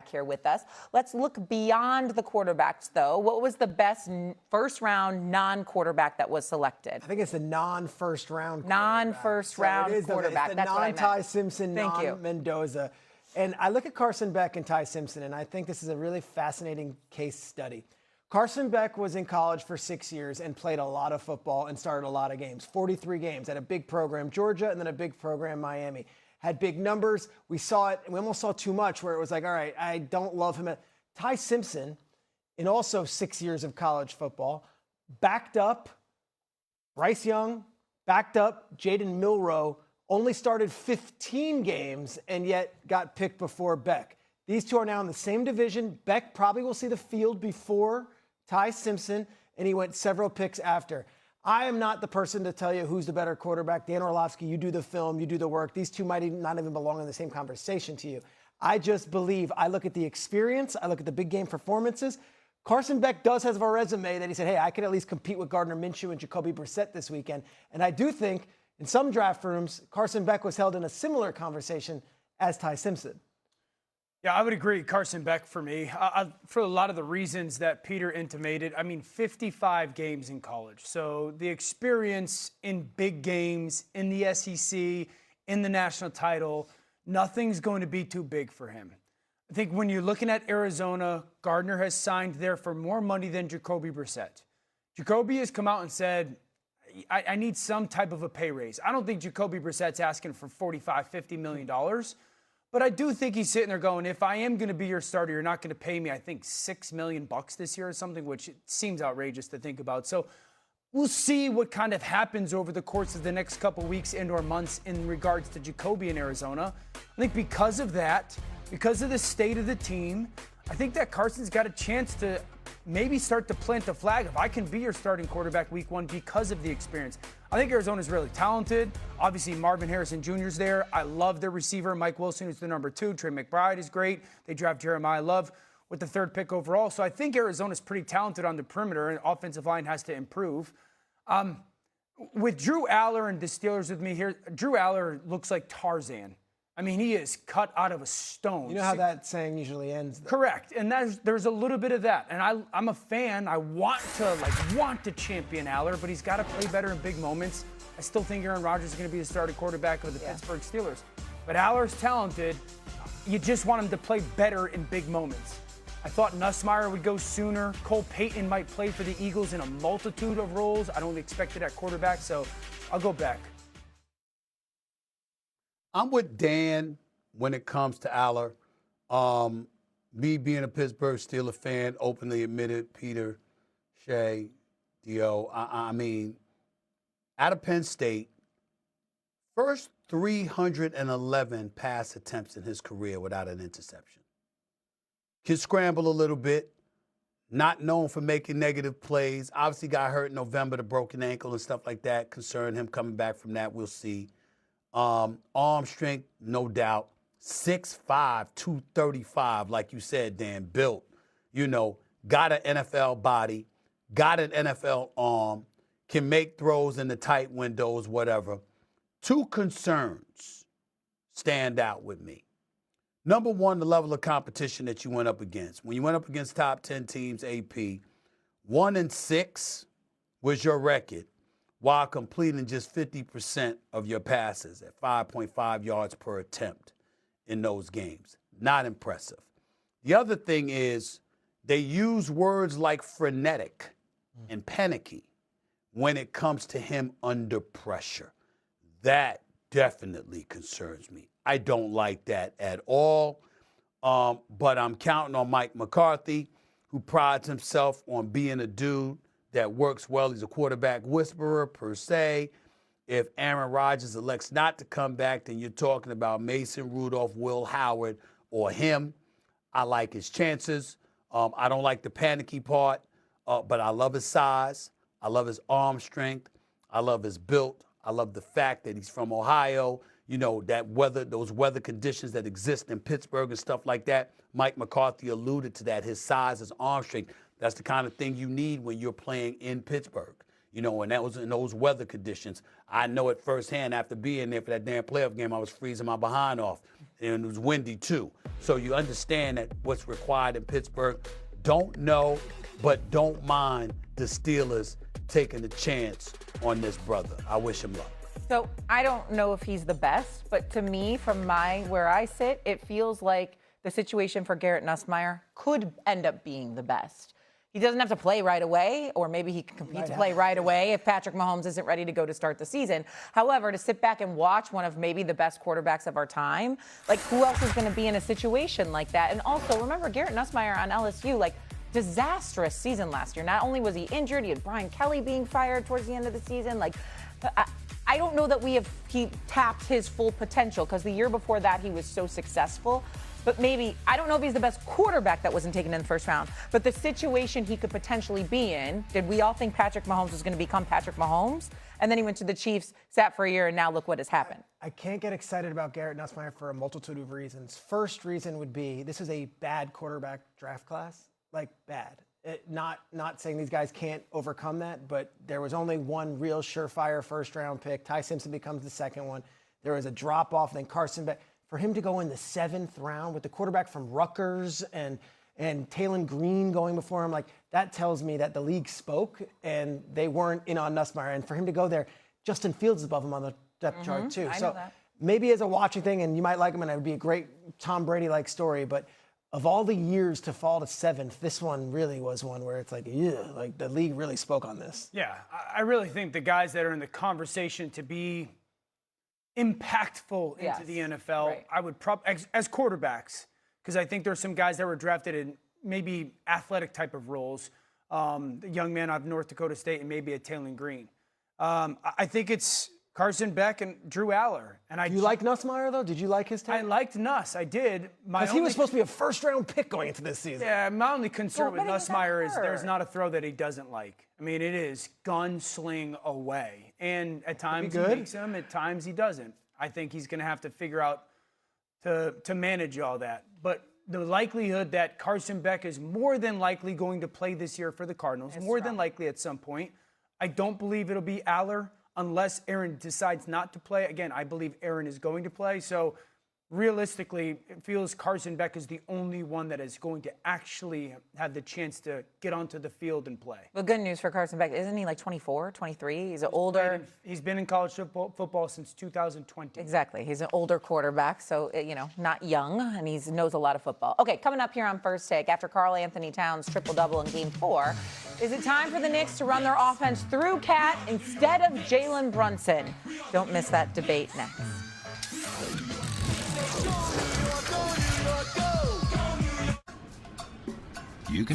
here with us. Let's look beyond the quarterbacks, though. What was the best first-round non-quarterback that was selected? I think it's the non-first round quarterback. Quarterback. That's what I meant. Non-Ty Simpson, Thank you. non-Mendoza. And I look at Carson Beck and Ty Simpson, and I think this is a really fascinating case study. Carson Beck was in college for 6 years and played a lot of football and started a lot of games, 43 games at a big program, Georgia, and then a big program, Miami. Had big numbers. We saw it. We almost saw too much where it was like, all right, I don't love him. Ty Simpson, in also 6 years of college football, backed up Bryce Young, backed up Jaden Milroe, only started 15 games and yet got picked before Beck. These two are now in the same division. Beck probably will see the field before Ty Simpson, and he went several picks after. I am not the person to tell you who's the better quarterback. Dan Orlovsky, you do the film, you do the work. These two might not even belong in the same conversation to you. I just believe, I look at the experience, I look at the big game performances. Carson Beck does have a resume that he said, hey, I could at least compete with Gardner Minshew and Jacoby Brissett this weekend. And I do think in some draft rooms, Carson Beck was held in a similar conversation as Ty Simpson. Yeah, I would agree. Carson Beck for me, for a lot of the reasons that Peter intimated. I mean, 55 games in college. So the experience in big games, in the SEC, in the national title, nothing's going to be too big for him. I think when you're looking at Arizona, Gardner has signed there for more money than Jacoby Brissett. Jacoby has come out and said, I need some type of a pay raise. I don't think Jacoby Brissett's asking for $45, $50 million. But I do think he's sitting there going, if I am going to be your starter, you're not going to pay me, I think, $6 million this year or something, which seems outrageous to think about. So we'll see what kind of happens over the course of the next couple weeks and or months in regards to Jacoby in Arizona. I think because of that, because of the state of the team, I think that Carson's got a chance to maybe start to plant the flag if I can be your starting quarterback week one because of the experience. I think Arizona's really talented. Obviously, Marvin Harrison Jr. is there. I love their receiver, Mike Wilson, who's the number 2. Trey McBride is great. They draft Jeremiah Love with the 3rd pick overall. So I think Arizona's pretty talented on the perimeter, and offensive line has to improve. With Drew Aller and the Steelers with me here, Drew Aller looks like Tarzan. I mean, he is cut out of a stone. You know how that saying usually ends, though. Correct. And there's a little bit of that. And I'm a fan. I want to champion Aller, but he's got to play better in big moments. I still think Aaron Rodgers is going to be the starting quarterback of the Pittsburgh Steelers. But Aller's talented. You just want him to play better in big moments. I thought Nussmeier would go sooner. Cole Payton might play for the Eagles in a multitude of roles. I don't expect it at quarterback, so I'll go back. I'm with Dan when it comes to Aller. Me being a Pittsburgh Steelers fan, openly admitted, Peter, Shay, Dio. I mean, out of Penn State, first 311 pass attempts in his career without an interception. Can scramble a little bit. Not known for making negative plays. Obviously got hurt in November, the broken ankle and stuff like that. Concerned him coming back from that. We'll see. Arm strength, no doubt. 6'5", 235, like you said, Dan, built. You know, got an NFL body, got an NFL arm, can make throws in the tight windows, whatever. 2 concerns stand out with me. Number one, the level of competition that you went up against. When you went up against top 10 teams, AP, 1-6 was your record, while completing just 50% of your passes at 5.5 yards per attempt in those games. Not impressive. The other thing is they use words like frenetic and panicky when it comes to him under pressure. That definitely concerns me. I don't like that at all. But I'm counting on Mike McCarthy, who prides himself on being a dude that works well. He's a quarterback whisperer, per se. If Aaron Rodgers elects not to come back, then you're talking about Mason Rudolph, Will Howard, or him. I like his chances. I don't like the panicky part, but I love his size. I love his arm strength. I love his build. I love the fact that he's from Ohio. You know, that weather, those weather conditions that exist in Pittsburgh and stuff like that. Mike McCarthy alluded to that, his size, his arm strength. That's the kind of thing you need when you're playing in Pittsburgh. You know, and that was in those weather conditions. I know it firsthand after being there for that damn playoff game. I was freezing my behind off. and it was windy too. So you understand that what's required in Pittsburgh. Don't know, but don't mind the Steelers taking a chance on this brother. I wish him luck. So I don't know if he's the best, but to me, from where I sit, it feels like the situation for Garrett Nussmeier could end up being the best. He doesn't have to play right away, or maybe he can compete to play right away if Patrick Mahomes isn't ready to go to start the season. However, to sit back and watch one of maybe the best quarterbacks of our time, like who else is going to be in a situation like that? And also, remember Garrett Nussmeier on LSU, like disastrous season last year. Not only was he injured, he had Brian Kelly being fired towards the end of the season. Like, I don't know that he tapped his full potential because the year before that he was so successful. But maybe, I don't know if he's the best quarterback that wasn't taken in the first round, but the situation he could potentially be in, did we all think Patrick Mahomes was going to become Patrick Mahomes? And then he went to the Chiefs, sat for a year, and now look what has happened. I can't get excited about Garrett Nussmeier for a multitude of reasons. First reason would be this is a bad quarterback draft class, like bad. Not saying these guys can't overcome that, but there was only one real surefire first-round pick. Ty Simpson becomes the second one. There was a drop-off, then Carson Beck. For him to go in the 7th round with the quarterback from Rutgers and Talon Green going before him, like that tells me that the league spoke and they weren't in on Nussmeier. And for him to go there, Justin Fields is above him on the depth chart too. I so know that. maybe as a watching thing, and you might like him, and it would be a great Tom Brady-like story. But of all the years to fall to 7th, this one really was one where it's like, yeah, like the league really spoke on this. Yeah, I really think the guys that are in the conversation to be impactful into the NFL, right. I would as quarterbacks, because I think there's some guys that were drafted in maybe athletic type of roles. The young man out of North Dakota State and maybe a Talon Green. I think it's Carson Beck and Drew Aller. And You like Nussmeier, though? Did you like his tape? I liked Nuss. I did. Because he was supposed to be a first-round pick going into this season. Yeah, my only concern with but he's Nussmeier is hurt. there's not a throw that he doesn't like. I mean, it is gunsling away. And at times he makes them, at times he doesn't. I think he's going to have to figure out to manage all that. But the likelihood that Carson Beck is more than likely going to play this year for the Cardinals, more than likely at some point. I don't believe it'll be Aller unless Aaron decides not to play. Again, I believe Aaron is going to play. So realistically, it feels Carson Beck is the only one that is going to actually have the chance to get onto the field and play. But good news for Carson Beck. Isn't he like 24, 23? He's an older. He's been in college football since 2020. Exactly. He's an older quarterback, so, not young, and he knows a lot of football. Okay, coming up here on First Take, after Karl Anthony Towns' triple-double in Game 4, is it time for the Knicks to run their offense through Cat instead of Jalen Brunson? Don't miss that debate next. You can